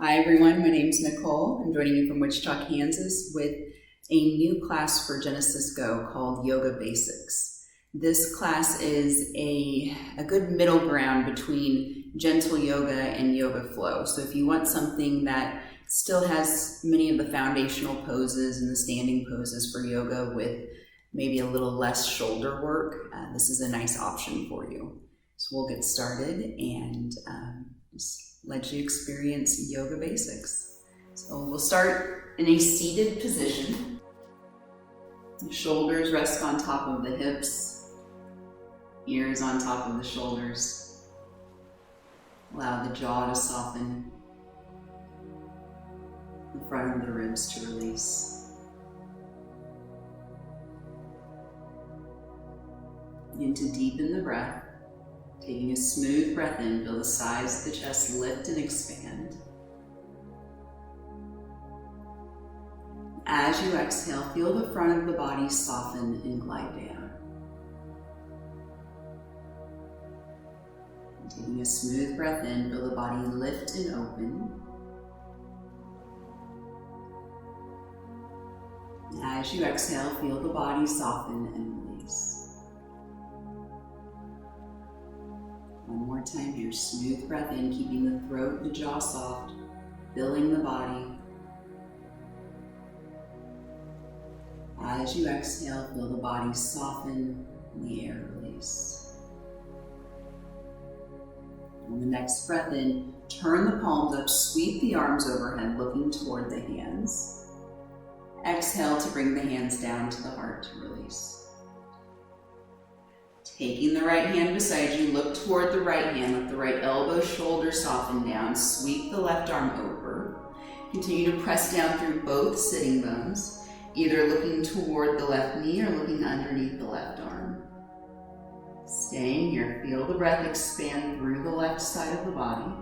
Hi everyone, my name's Nicole. I'm joining you from Wichita, Kansas with a new class for Genesis Go called Yoga Basics. This class is a good middle ground between gentle yoga and yoga flow. So if you want something that still has many of the foundational poses and the standing poses for yoga with maybe a little less shoulder work, this is a nice option for you. So we'll get started and just let you experience yoga basics. So we'll start in a seated position. The shoulders rest on top of the hips, ears on top of the shoulders. Allow the jaw to soften, the front of the ribs to release. Begin to deepen the breath. Taking a smooth breath in, feel the sides of the chest lift and expand. As you exhale, feel the front of the body soften and glide down. And taking a smooth breath in, feel the body lift and open. As you exhale, feel the body soften and release. One more time here, smooth breath in, keeping the throat and the jaw soft, filling the body. As you exhale, feel the body soften and the air release. On the next breath in, turn the palms up, sweep the arms overhead, looking toward the hands. Exhale to bring the hands down to the heart to release. Taking the right hand beside you, look toward the right hand, let the right elbow, shoulder soften down, sweep the left arm over. Continue to press down through both sitting bones, either looking toward the left knee or looking underneath the left arm. Staying here, feel the breath expand through the left side of the body.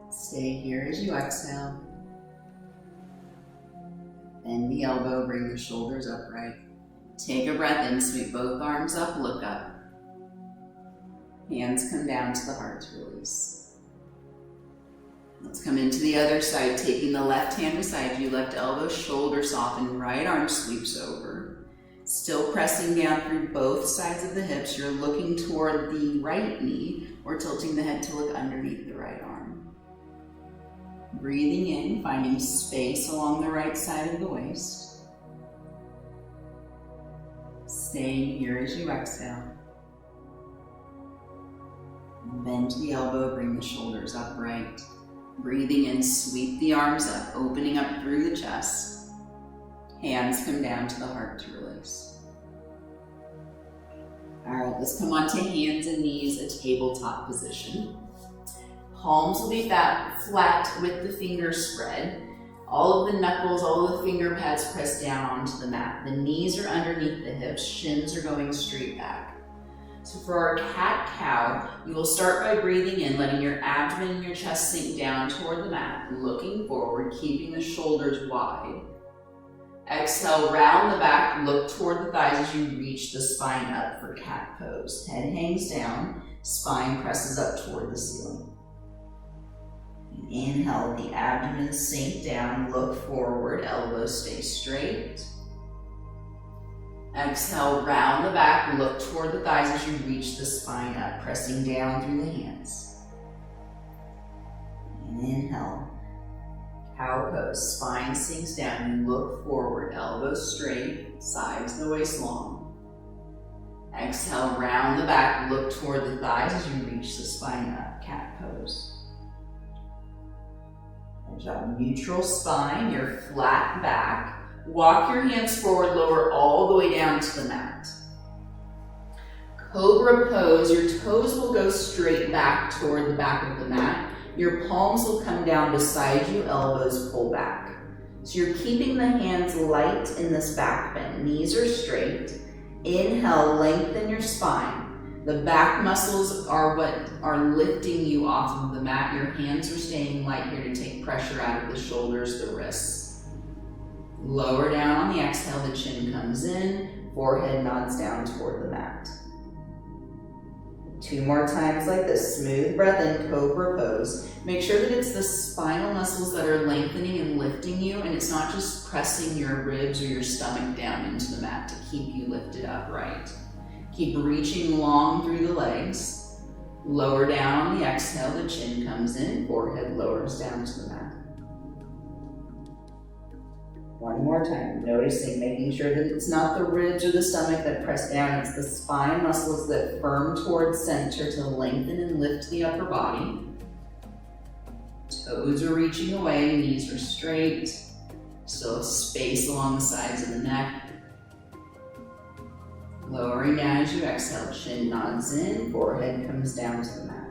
Stay here as you exhale. Bend the elbow, bring the shoulders upright. Take a breath in, sweep both arms up, look up. Hands come down to the heart to release. Let's come into the other side, taking the left hand beside you, left elbow, shoulder soften, right arm sweeps over. Still pressing down through both sides of the hips, you're looking toward the right knee or tilting the head to look underneath the right arm. Breathing in, finding space along the right side of the waist. Staying here as you exhale. Bend the elbow, bring the shoulders upright. Breathing in, sweep the arms up, opening up through the chest. Hands come down to the heart to release. All right, let's come on to hands and knees, a tabletop position. Palms will be flat with the fingers spread. All of the knuckles, all of the finger pads press down onto the mat. The knees are underneath the hips, shins are going straight back. So for our cat-cow, you will start by breathing in, letting your abdomen and your chest sink down toward the mat, looking forward, keeping the shoulders wide. Exhale, round the back, look toward the thighs as you reach the spine up for cat pose. Head hangs down, spine presses up toward the ceiling. Inhale, the abdomen sink down, look forward, elbows stay straight. Exhale, round the back, look toward the thighs as you reach the spine up, pressing down through the hands. And inhale, cow pose, spine sinks down, you look forward, elbows straight, sides the waist long. Exhale, round the back, look toward the thighs as you reach the spine up, cat pose. Good job. Neutral spine, your flat back. Walk your hands forward, lower all the way down to the mat. Cobra pose, your toes will go straight back toward the back of the mat. Your palms will come down beside you, elbows pull back. So you're keeping the hands light in this back bend. Knees are straight. Inhale, lengthen your spine. The back muscles are what are lifting you off of the mat. Your hands are staying light here to take pressure out of the shoulders, the wrists. Lower down on the exhale, the chin comes in, forehead nods down toward the mat. 2 more times like this. Smooth breath in, cobra pose. Make sure that it's the spinal muscles that are lengthening and lifting you, and it's not just pressing your ribs or your stomach down into the mat to keep you lifted upright. Keep reaching long through the legs. Lower down on the exhale, the chin comes in, forehead lowers down to the mat. One more time, noticing, making sure that it's not the ribs or the stomach that press down, it's the spine muscles that firm towards center to lengthen and lift the upper body. Toes are reaching away, knees are straight. Still space along the sides of the neck. Lowering down as you exhale, chin nods in, forehead comes down to the mat.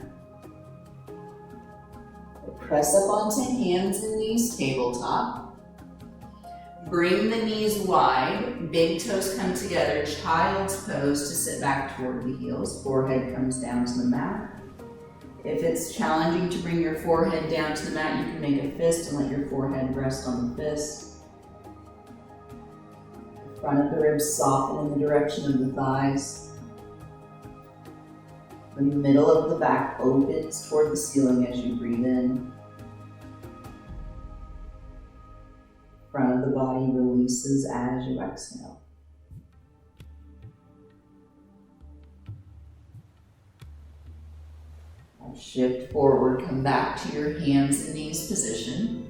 Press up onto hands and knees, tabletop. Bring the knees wide, big toes come together, child's pose to sit back toward the heels, forehead comes down to the mat. If it's challenging to bring your forehead down to the mat, you can make a fist and let your forehead rest on the fist. The front of the ribs soften in the direction of the thighs. The middle of the back opens toward the ceiling as you breathe in. Front of the body releases as you exhale. Now shift forward, come back to your hands and knees position.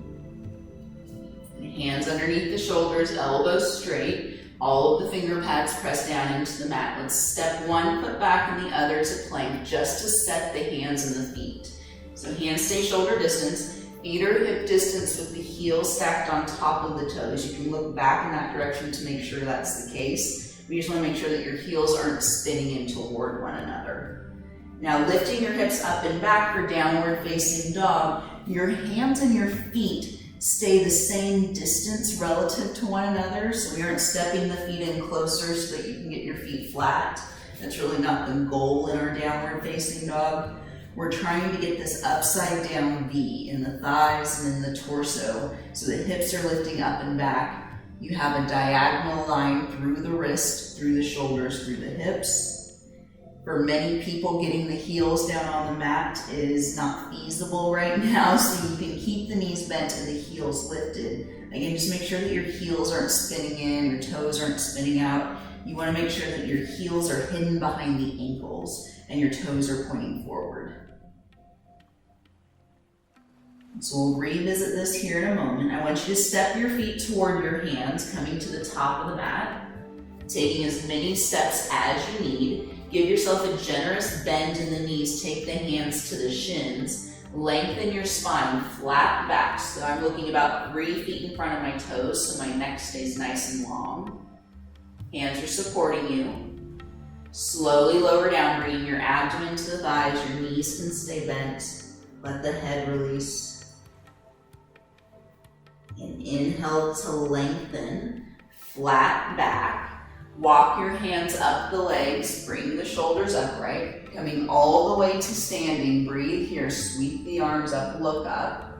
And hands underneath the shoulders, elbows straight. All of the finger pads press down into the mat. Let's step one foot back and the other to plank just to set the hands and the feet. So hands stay shoulder distance. Feet are hip distance with the heels stacked on top of the toes. You can look back in that direction to make sure that's the case. We just want to make sure that your heels aren't spinning in toward one another. Now lifting your hips up and back for downward facing dog, your hands and your feet stay the same distance relative to one another, so we aren't stepping the feet in closer so that you can get your feet flat. That's really not the goal in our downward facing dog. We're trying to get this upside down V in the thighs and in the torso, so the hips are lifting up and back. You have a diagonal line through the wrist, through the shoulders, through the hips. For many people, getting the heels down on the mat is not feasible right now, so you can keep the knees bent and the heels lifted. Again, just make sure that your heels aren't spinning in, your toes aren't spinning out. You want to make sure that your heels are hidden behind the ankles and your toes are pointing forward. So we'll revisit this here in a moment. I want you to step your feet toward your hands, coming to the top of the mat, taking as many steps as you need. Give yourself a generous bend in the knees. Take the hands to the shins. Lengthen your spine, flat back. So I'm looking about 3 feet in front of my toes, so my neck stays nice and long. Hands are supporting you. Slowly lower down, bringing your abdomen to the thighs. Your knees can stay bent. Let the head release. And inhale to lengthen, flat back. Walk your hands up the legs, bring the shoulders upright, coming all the way to standing. Breathe here, sweep the arms up, look up.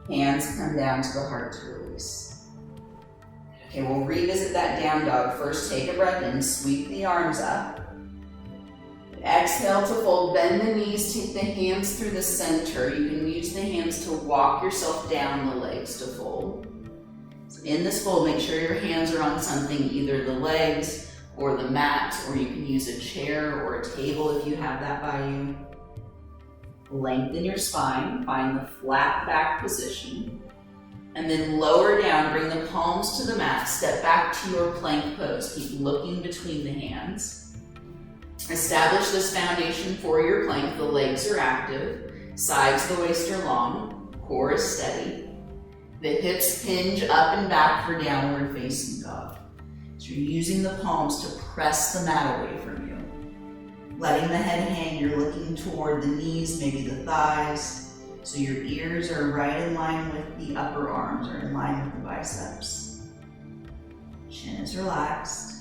Hands come down to the heart to release. Okay, we'll revisit that down dog. First, take a breath in, sweep the arms up. Exhale to fold, bend the knees, take the hands through the center. You can use the hands to walk yourself down the legs to fold. So in this fold, make sure your hands are on something, either the legs or the mat, or you can use a chair or a table if you have that by you. Lengthen your spine, find the flat back position, and then lower down, bring the palms to the mat, step back to your plank pose. Keep looking between the hands. Establish this foundation for your plank. The legs are active, sides of the waist are long, core is steady. The hips hinge up and back for downward facing dog. So you're using the palms to press the mat away from you. Letting the head hang, you're looking toward the knees, maybe the thighs. So your ears are right in line with the upper arms, or in line with the biceps. Chin is relaxed.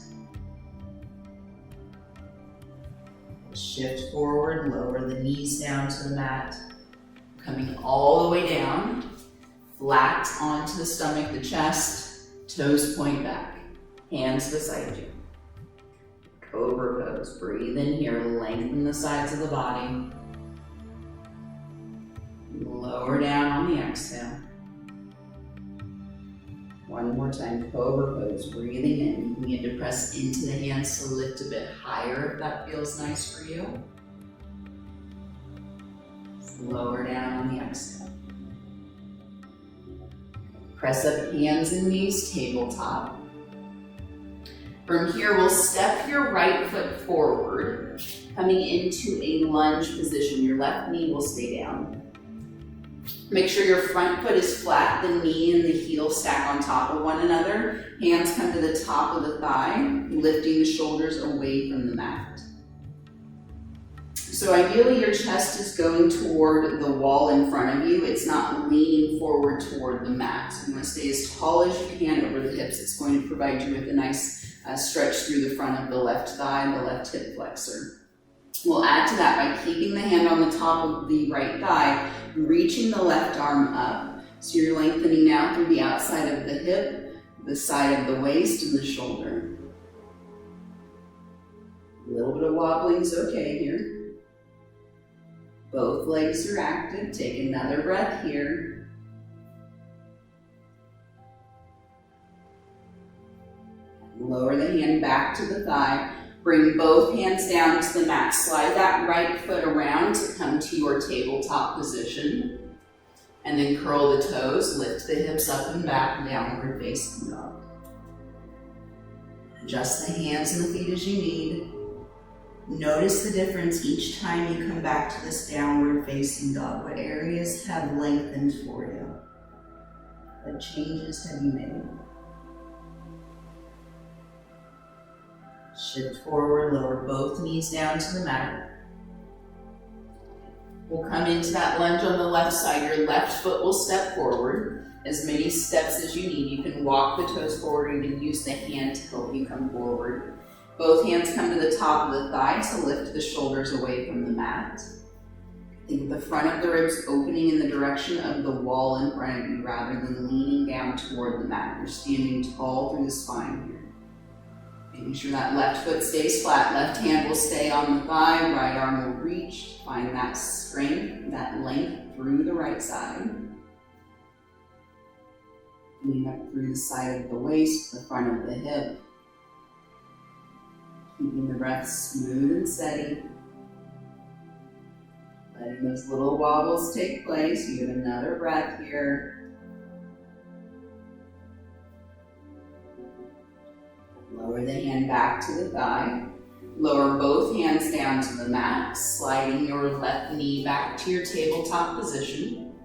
Shift forward, lower the knees down to the mat. Coming all the way down, flat onto the stomach, the chest, toes point back, hands beside you. cobra pose. Breathe in here, lengthen the sides of the body. Lower down on the exhale. One more time, cobra pose, breathing in. You can begin to press into the hands to lift a bit higher if that feels nice for you. Lower down on the exhale. Press up hands and knees, tabletop. From here, we'll step your right foot forward, coming into a lunge position. Your left knee will stay down. Make sure your front foot is flat, the knee and the heel stack on top of one another. Hands come to the top of the thigh, lifting the shoulders away from the mat. So ideally your chest is going toward the wall in front of you. It's not leaning forward toward the mat. So you want to stay as tall as you can over the hips. It's going to provide you with a nice stretch through the front of the left thigh and the left hip flexor. We'll add to that by keeping the hand on the top of the right thigh, reaching the left arm up. So you're lengthening now through the outside of the hip, the side of the waist, and the shoulder. A little bit of wobbling is okay here. Both legs are active. Take another breath here. Lower the hand back to the thigh. Bring both hands down to the mat. Slide that right foot around to come to your tabletop position. And then curl the toes, lift the hips up and back, downward facing dog. Adjust the hands and the feet as you need. Notice the difference each time you come back to this downward facing dog. What areas have lengthened for you? What changes have you made? Shift forward, lower both knees down to the mat. We'll come into that lunge on the left side. Your left foot will step forward. As many steps as you need. You can walk the toes forward and even use the hand to help you come forward. Both hands come to the top of the thigh to lift the shoulders away from the mat. Think of the front of the ribs opening in the direction of the wall in front of you rather than leaning down toward the mat. You're standing tall through the spine here. Making sure that left foot stays flat. Left hand will stay on the thigh. Right arm will reach. Find that strength, that length through the right side. Coming up through the side of the waist, the front of the hip. Keeping the breath smooth and steady. Letting those little wobbles take place. You have another breath here. Lower the hand back to the thigh. Lower both hands down to the mat, sliding your left knee back to your tabletop position.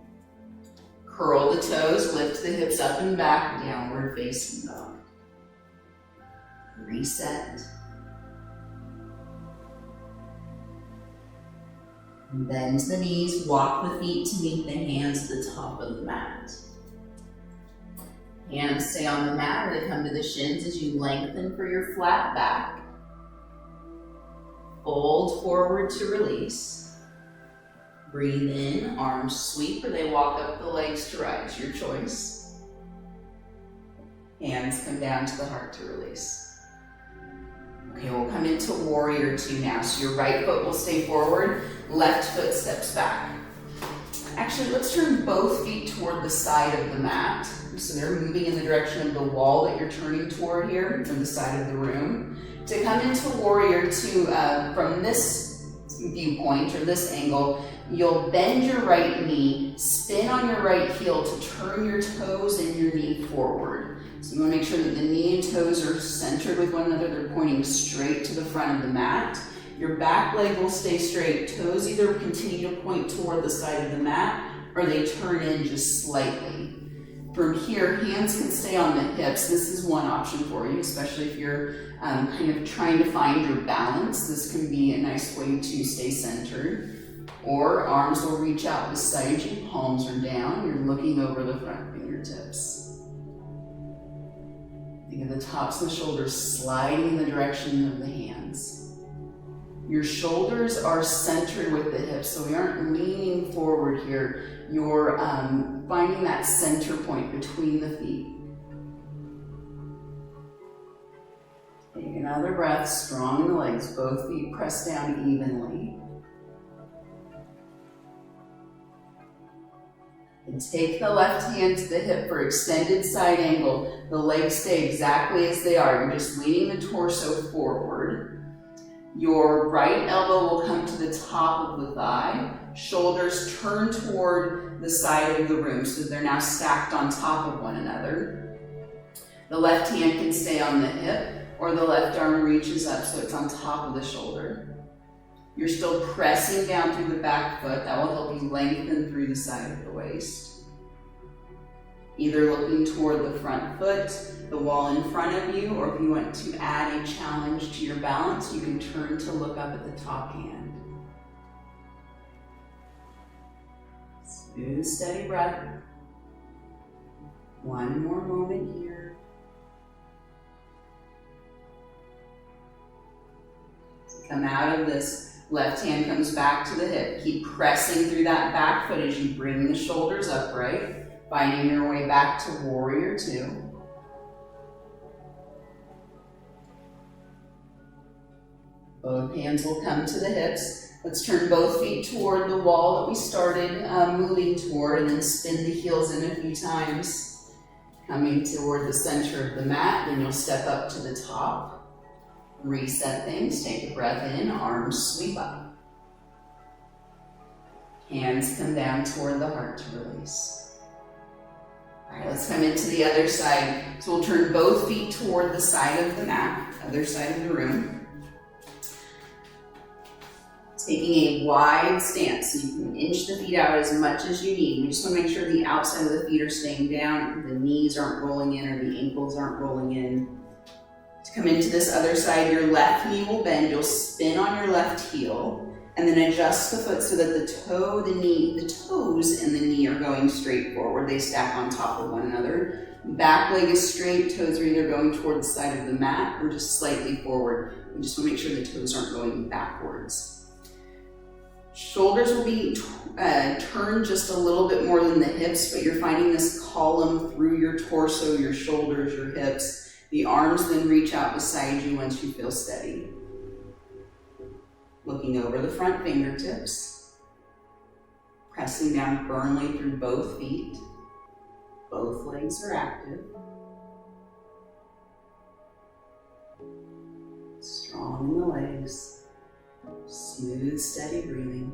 Curl the toes, lift the hips up and back, downward facing dog. Reset. Bend the knees, walk the feet to meet the hands at the top of the mat. Hands stay on the mat or they come to the shins as you lengthen for your flat back. Fold forward to release. Breathe in, arms sweep or they walk up the legs to rise, your choice. Hands come down to the heart to release. Okay, we'll come into warrior two now. So your right foot will stay forward, left foot steps back. Actually, let's turn both feet toward the side of the mat. So they're moving in the direction of the wall that you're turning toward here, from the side of the room. To come into warrior two, from this viewpoint or this angle, you'll bend your right knee, spin on your right heel to turn your toes and your knee forward. So you want to make sure that the knee and toes are centered with one another. They're pointing straight to the front of the mat. Your back leg will stay straight. Toes either continue to point toward the side of the mat or they turn in just slightly. From here, hands can stay on the hips. This is one option for you, especially if you're kind of trying to find your balance. This can be a nice way to stay centered. Or arms will reach out beside you, palms are down. You're looking over the front fingertips. Think of the tops of the shoulders sliding in the direction of the hands. Your shoulders are centered with the hips, so we aren't leaning forward here. You're finding that center point between the feet. Okay, another breath, strong in the legs, both feet pressed down evenly. And take the left hand to the hip for extended side angle. The legs stay exactly as they are. You're just leaning the torso forward. Your right elbow will come to the top of the thigh. Shoulders turn toward the side of the room, so they're now stacked on top of one another. The left hand can stay on the hip, or the left arm reaches up so it's on top of the shoulder. You're still pressing down through the back foot. That will help you lengthen through the side of the waist. Either looking toward the front foot, the wall in front of you, or if you want to add a challenge to your balance, you can turn to look up at the top hand. Smooth, steady breath. One more moment here. Come out of this. Left hand comes back to the hip. Keep pressing through that back foot as you bring the shoulders upright, finding your way back to warrior two. Both hands will come to the hips. Let's turn both feet toward the wall that we started moving toward, and then spin the heels in a few times. Coming toward the center of the mat, then you'll step up to the top. Reset things, take a breath in, arms sweep up. Hands come down toward the heart to release. All right, let's come into the other side. So we'll turn both feet toward the side of the mat, other side of the room. Taking a wide stance, so you can inch the feet out as much as you need. We just want to make sure the outside of the feet are staying down, the knees aren't rolling in or the ankles aren't rolling in. To come into this other side, your left knee will bend. You'll spin on your left heel and then adjust the foot so that the toes and the knee are going straight forward. They stack on top of one another. Back leg is straight. Toes are either going toward the side of the mat or just slightly forward. We just want to make sure the toes aren't going backwards. Shoulders will be turned just a little bit more than the hips, but you're finding this column through your torso, your shoulders, your hips. The arms then reach out beside you once you feel steady. Looking over the front fingertips. Pressing down firmly through both feet. Both legs are active. Strong in the legs. Smooth, steady breathing.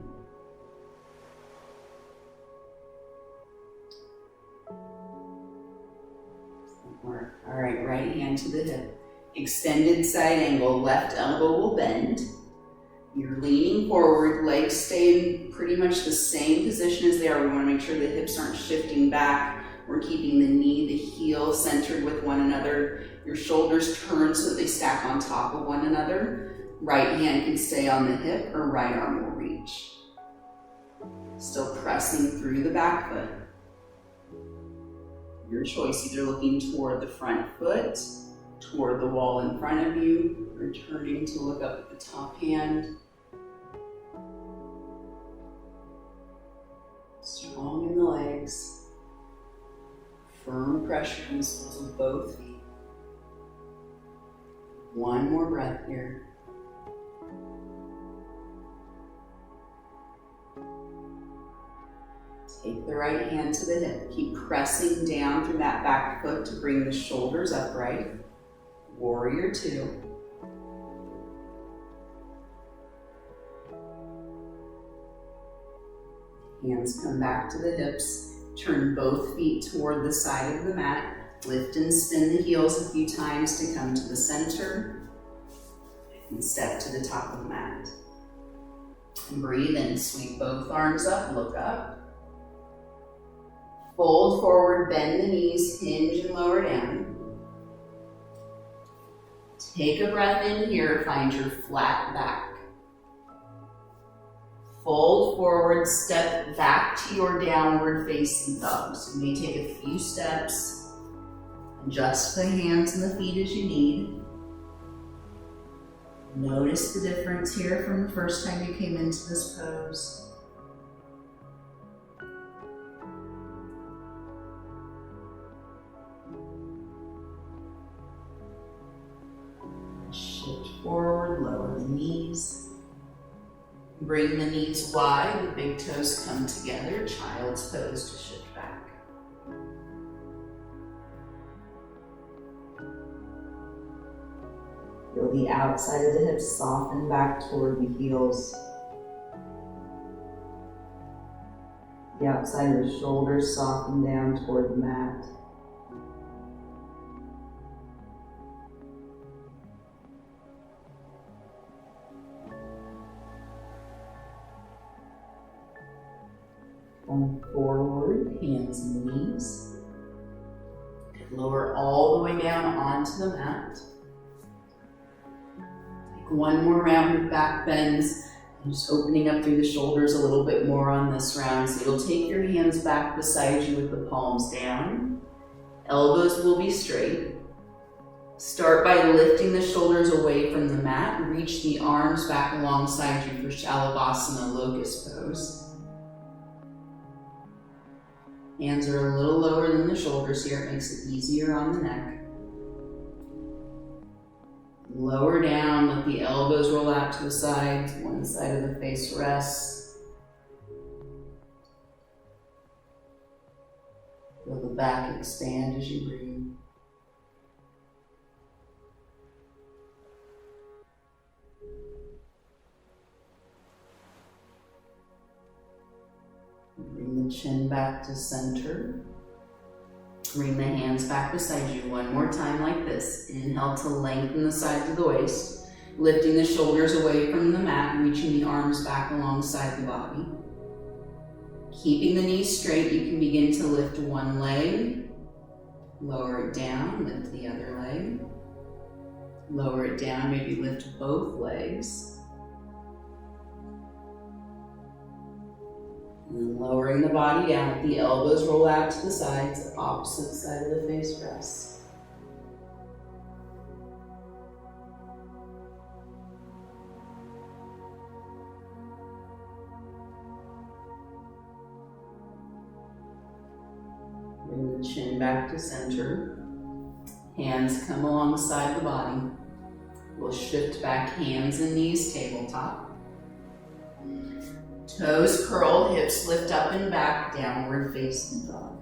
All right, right hand to the hip. Extended side angle, left elbow will bend. You're leaning forward, legs stay in pretty much the same position as they are. We want to make sure the hips aren't shifting back. We're keeping the knee, the heel centered with one another. Your shoulders turn so that they stack on top of one another. Right hand can stay on the hip or right arm will reach. Still pressing through the back foot. Your choice, either looking toward the front foot, toward the wall in front of you, or turning to look up at the top hand. Strong in the legs. Firm pressure in the soles of both feet. One more breath here. Take the right hand to the hip. Keep pressing down through that back foot to bring the shoulders upright. Warrior two. Hands come back to the hips. Turn both feet toward the side of the mat. Lift and spin the heels a few times to come to the center. And step to the top of the mat. Breathe in, sweep both arms up, look up. Fold forward, bend the knees, hinge and lower down. Take a breath in here, find your flat back. Fold forward, step back to your downward facing dog. So you may take a few steps, adjust the hands and the feet as you need. Notice the difference here from the first time you came into this pose. the knees. Bring the knees wide, the big toes come together, child's pose to shift back. Feel the outside of the hips soften back toward the heels. The outside of the shoulders soften down toward the mat. Come forward, hands and knees. Lower all the way down onto the mat. Take one more round of back bends. And just opening up through the shoulders a little bit more on this round. So you'll take your hands back beside you with the palms down. Elbows will be straight. Start by lifting the shoulders away from the mat. Reach the arms back alongside you for savasana, locust pose. Hands are a little lower than the shoulders here. It makes it easier on the neck. Lower down, let the elbows roll out to the sides. One side of the face rests. Feel the back expand as you breathe. Bring the chin back to center. Bring the hands back beside you one more time like this. Inhale to lengthen the sides of the waist, lifting the shoulders away from the mat, reaching the arms back alongside the body. Keeping the knees straight, you can begin to lift one leg, lower it down, lift the other leg, lower it down, maybe lift both legs. And then lowering the body down, let the elbows roll out to the sides, the opposite side of the face rests. Bring the chin back to center. Hands come alongside the body. We'll shift back, hands and knees, tabletop. Toes curl, hips lift up and back, downward facing dog.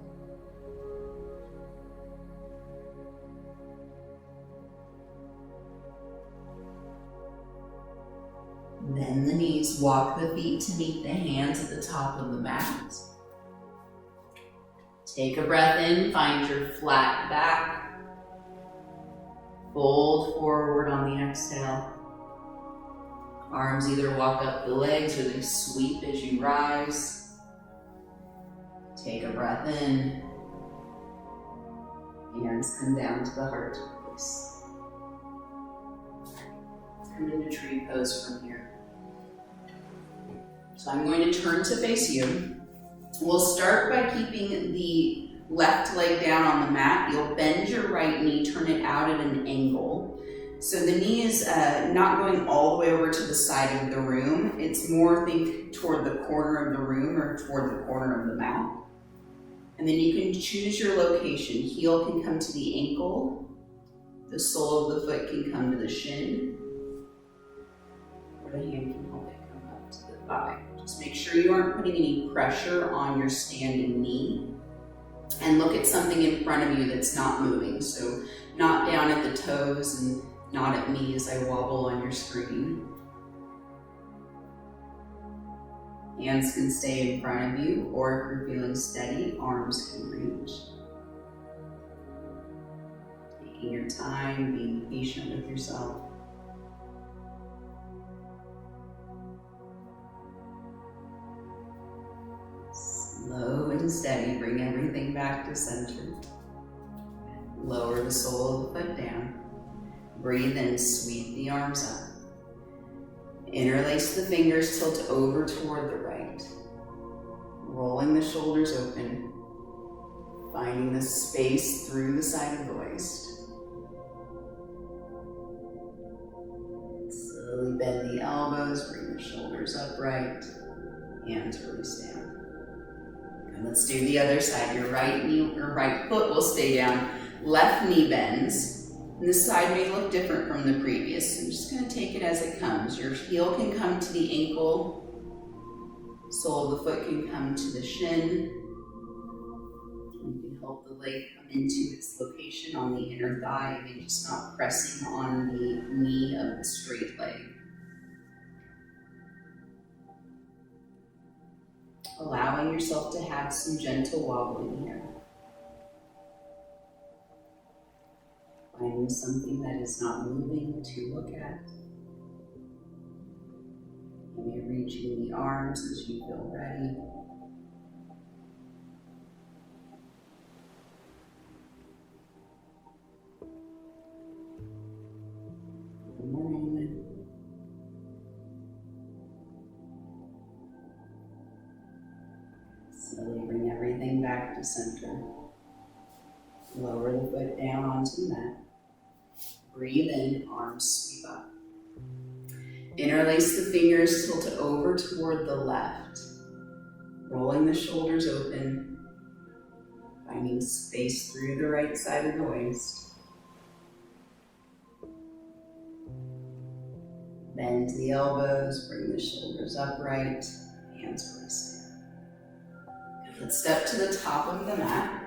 Bend the knees, walk the feet to meet the hands at the top of the mat. Take a breath in, find your flat back. Fold forward on the exhale. Arms either walk up the legs or they sweep as you rise. Take a breath in. Hands come down to the heart, please. Come into tree pose from here. So I'm going to turn to face you. We'll start by keeping the left leg down on the mat. You'll bend your right knee, turn it out at an angle. So the knee is not going all the way over to the side of the room. It's more, think, toward the corner of the room or toward the corner of the mat. And then you can choose your location. Heel can come to the ankle. The sole of the foot can come to the shin. Or the hand can help it come up to the thigh. Just make sure you aren't putting any pressure on your standing knee. And look at something in front of you that's not moving. So not down at the toes and not at me as I wobble on your screen. Hands can stay in front of you, or if you're feeling steady, arms can reach. Taking your time, being patient with yourself. Slow and steady, bring everything back to center. Lower the sole of the foot down. Breathe in, sweep the arms up. Interlace the fingers, tilt over toward the right. Rolling the shoulders open. Finding the space through the side of the waist. Slowly bend the elbows, bring the shoulders upright. Hands release down. And let's do the other side. Your right knee or right foot will stay down. Left knee bends. And this side may look different from the previous. I'm just going to take it as it comes. Your heel can come to the ankle. Sole of the foot can come to the shin. You can help the leg come into its location on the inner thigh, and just not pressing on the knee of the straight leg. Allowing yourself to have some gentle wobbling here. Finding something that is not moving to look at. Maybe reaching the arms as you feel ready. One more moment. Slowly bring everything back to center. Lower the foot down onto the mat. Breathe in, arms sweep up. Interlace the fingers, tilt over toward the left. Rolling the shoulders open. Finding space through the right side of the waist. Bend the elbows, bring the shoulders upright, hands releasing. Let's step to the top of the mat.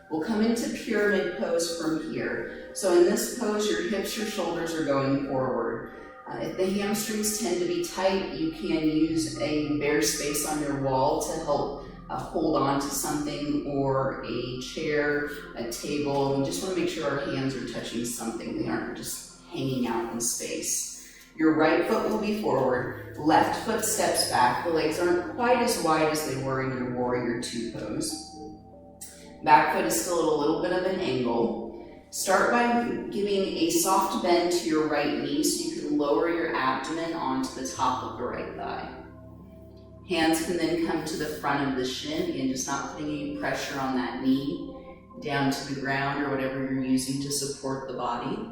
We'll come into pyramid pose from here. So in this pose, your hips, your shoulders are going forward. If the hamstrings tend to be tight, you can use a bare space on your wall to help hold on to something, or a chair, a table. We just want to make sure our hands are touching something. They aren't just hanging out in space. Your right foot will be forward. Left foot steps back. The legs aren't quite as wide as they were in your warrior two pose. Back foot is still at a little bit of an angle. Start by giving a soft bend to your right knee so you can lower your abdomen onto the top of the right thigh. Hands can then come to the front of the shin, again, just not putting any pressure on that knee, down to the ground or whatever you're using to support the body.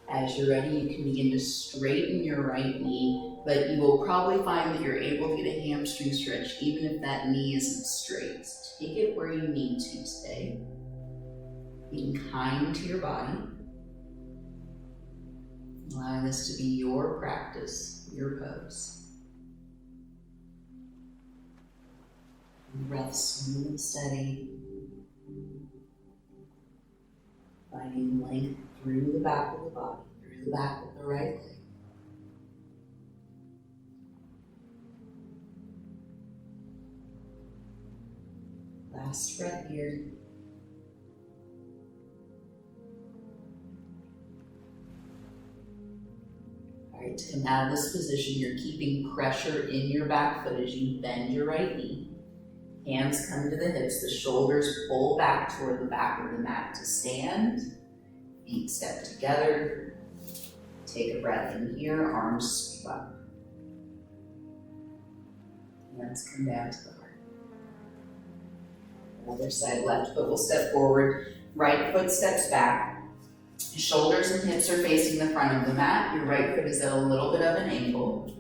As you're ready, you can begin to straighten your right knee, but you will probably find that you're able to get a hamstring stretch even if that knee isn't straight. So take it where you need to today. Being kind to your body. Allow this to be your practice, your pose. Breath smooth and steady. Finding length through the back of the body, through the back of the right leg. Last breath here. Alright, to come out of this position, you're keeping pressure in your back foot as you bend your right knee. Hands come to the hips, the shoulders pull back toward the back of the mat to stand. Feet step together. Take a breath in here, arms sweep up. Hands come down to the heart. Other side, left foot will step forward, right foot steps back. Shoulders and hips are facing the front of the mat. Your right foot is at a little bit of an angle.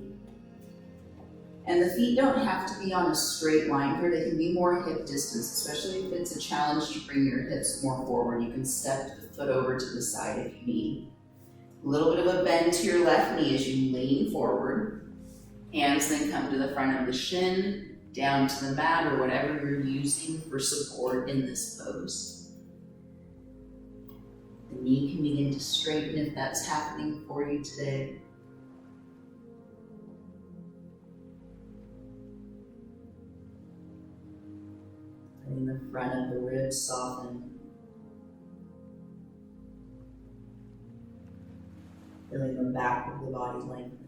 And the feet don't have to be on a straight line here. They can be more hip distance, especially if it's a challenge to bring your hips more forward. You can step the foot over to the side if you need. A little bit of a bend to your left knee as you lean forward. Hands then come to the front of the shin, down to the mat, or whatever you're using for support in this pose. The knee can begin to straighten if that's happening for you today. Letting the front of the ribs soften. Feeling the back of the body lengthen.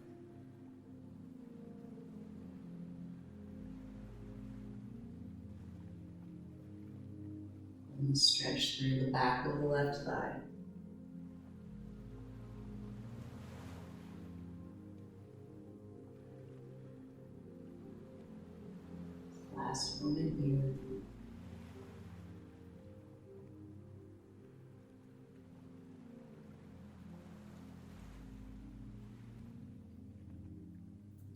And stretch through the back of the left thigh. Last moment here.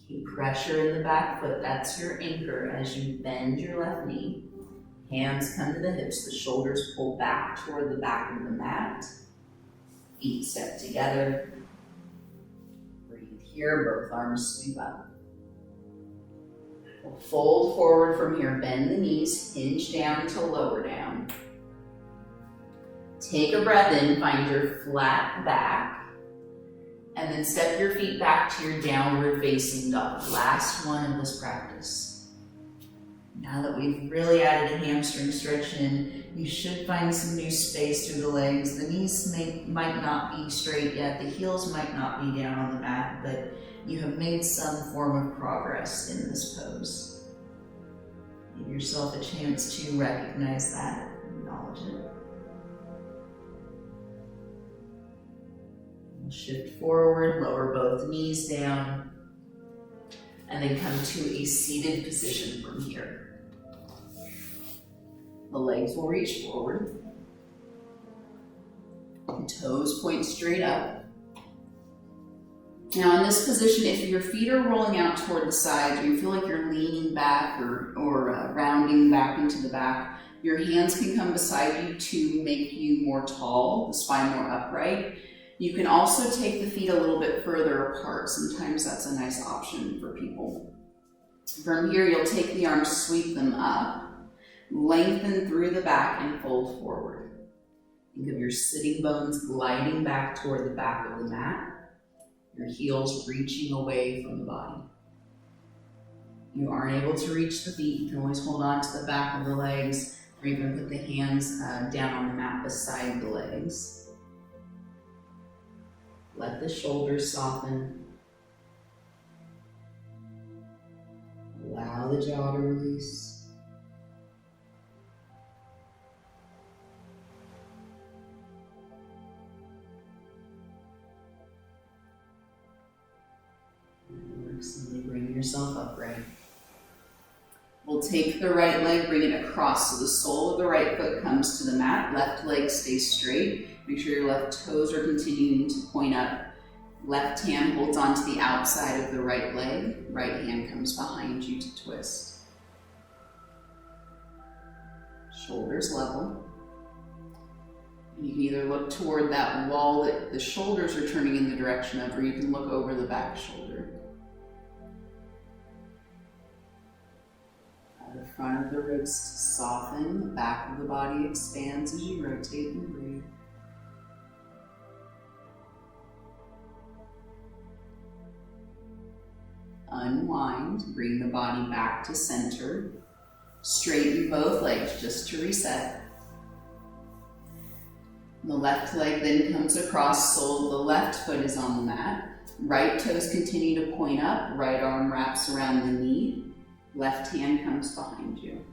Keep pressure in the back foot. That's your anchor as you bend your left knee. Hands come to the hips, the shoulders pull back toward the back of the mat. Feet step together. Breathe here, both arms sweep up. We'll fold forward from here, bend the knees, hinge down to lower down. Take a breath in, find your flat back, and then step your feet back to your downward facing dog. Last one of this practice. Now that we've really added a hamstring stretch in, you should find some new space through the legs. The knees might not be straight yet, the heels might not be down on the mat, but you have made some form of progress in this pose. Give yourself a chance to recognize that, acknowledge it. We'll shift forward, lower both knees down, and then come to a seated position from here. The legs will reach forward. The toes point straight up. Now in this position, if your feet are rolling out toward the sides, or you feel like you're leaning back or rounding back into the back, your hands can come beside you to make you more tall, the spine more upright. You can also take the feet a little bit further apart. Sometimes that's a nice option for people. From here, you'll take the arms, sweep them up, lengthen through the back and fold forward. Think of your sitting bones gliding back toward the back of the mat, your heels reaching away from the body. You aren't able to reach the feet, you can always hold on to the back of the legs, or even put the hands down on the mat beside the legs. Let the shoulders soften. Allow the jaw to release. Slowly bring yourself upright. We'll take the right leg, bring it across so the sole of the right foot comes to the mat. Left leg stays straight. Make sure your left toes are continuing to point up. Left hand holds onto the outside of the right leg. Right hand comes behind you to twist. Shoulders level. You can either look toward that wall that the shoulders are turning in the direction of, or you can look over the back shoulder. The front of the wrists soften, the back of the body expands as you rotate and breathe. Unwind, bring the body back to center. Straighten both legs just to reset. The left leg then comes across, sole of the left foot is on the mat. Right toes continue to point up, right arm wraps around the knee. Left hand comes behind you.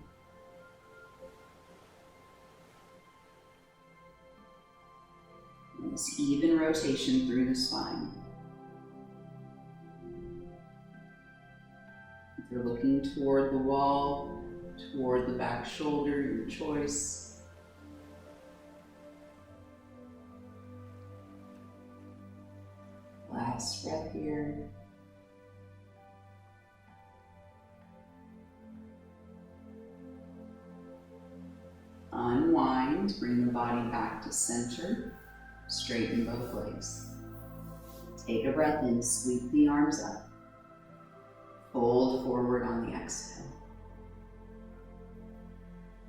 Nice even rotation through the spine. If you're looking toward the wall, toward the back shoulder, your choice. Last breath here. Unwind, bring the body back to center, straighten both legs. Take a breath in, sweep the arms up. Fold forward on the exhale.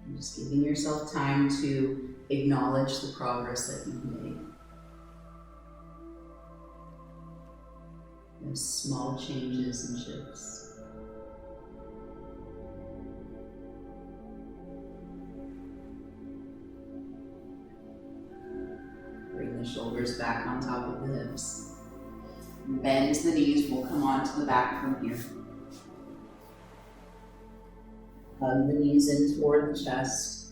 And just giving yourself time to acknowledge the progress that you've made. Those small changes and shifts. Bring the shoulders back on top of the hips. Bend the knees, we'll come onto the back from here. Hug the knees in toward the chest.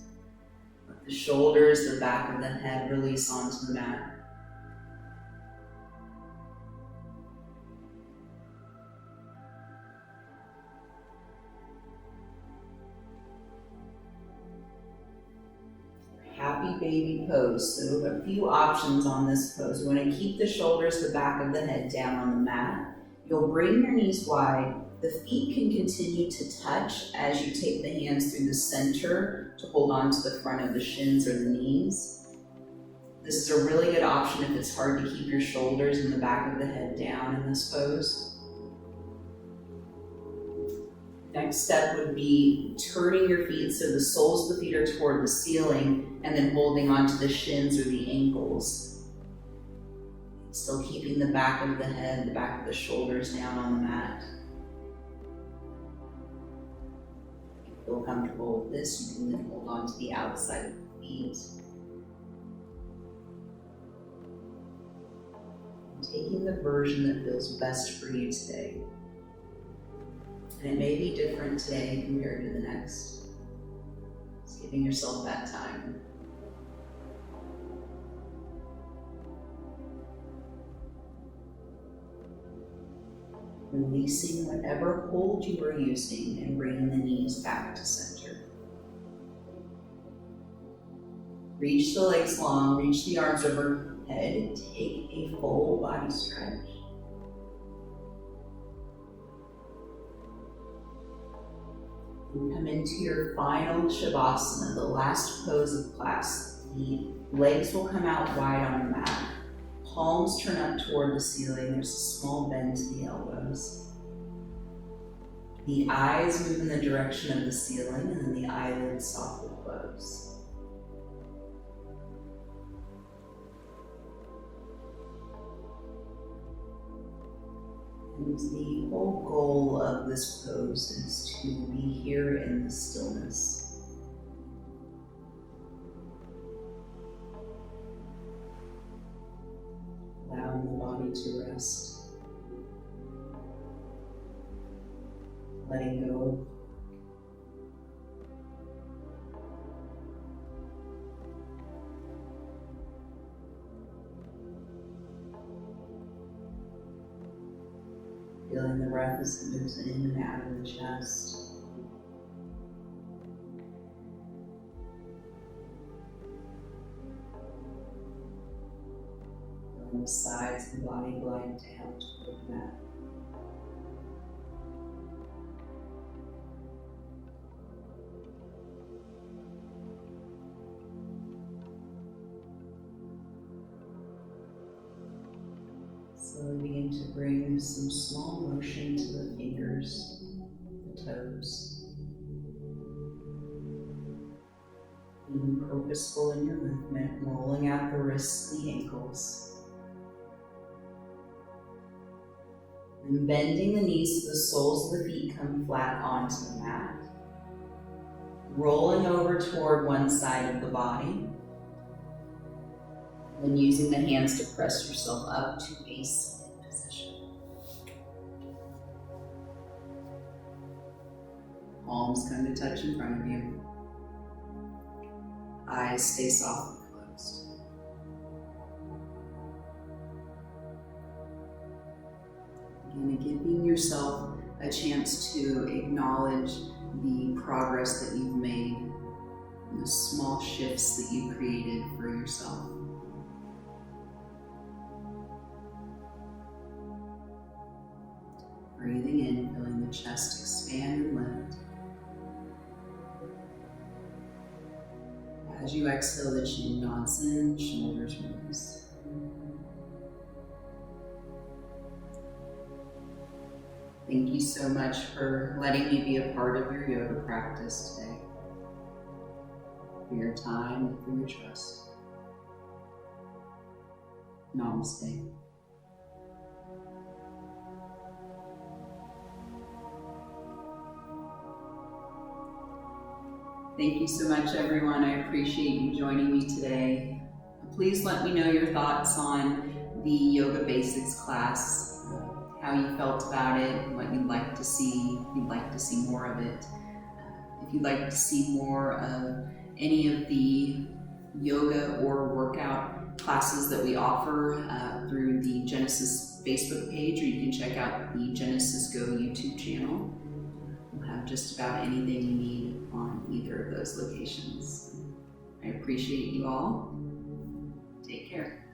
Let the shoulders, the back of the head release onto the mat. Happy baby pose. So a few options on this pose. We want to keep the shoulders, the back of the head down on the mat. You'll bring your knees wide, The feet can continue to touch as you take the hands through the center to hold on to the front of the shins or the knees. This is a really good option if it's hard to keep your shoulders and the back of the head down in this pose. Next step would be turning your feet so the soles of the feet are toward the ceiling and then holding onto the shins or the ankles. Still keeping the back of the head, the back of the shoulders down on the mat. If you feel comfortable with this, you can then hold on to the outside of the feet. Taking the version that feels best for you today. And it may be different today compared to the next. Just giving yourself that time. Releasing whatever hold you were using and bringing the knees back to center. Reach the legs long, reach the arms overhead, take a full body stretch. And come into your final Shavasana, the last pose of class. The legs will come out wide on the mat. Palms turn up toward the ceiling. There's a small bend to the elbows. The eyes move in the direction of the ceiling, and then the eyelids softly close. And the whole goal of this pose is to be here in the stillness. Allowing the body to rest. Letting go. Feeling the breath as it moves in and out of the chest. Feeling the sides of the body glide down toward the mat. Slowly begin to bring some small motion to the fingers, the toes. Being purposeful in your movement, rolling out the wrists, the ankles. And bending the knees so the soles of the feet come flat onto the mat. Rolling over toward one side of the body. And using the hands to press yourself up to a sit position. Palms come to touch in front of you. Eyes stay softly closed. Again, giving yourself a chance to acknowledge the progress that you've made and the small shifts that you created for yourself. Breathing in, feeling the chest expand and lift. As you exhale, the chin nods in, shoulders release. Thank you so much for letting me be a part of your yoga practice today. For your time and for your trust. Namaste. Thank you so much, everyone. I appreciate you joining me today. Please let me know your thoughts on the Yoga Basics class, how you felt about it, what you'd like to see, if you'd like to see more of it. If you'd like to see more of any of the yoga or workout classes that we offer through the Genesis Facebook page, or you can check out the Genesis Go YouTube channel. We'll have just about anything you need on either of those locations. I appreciate you all. Take care.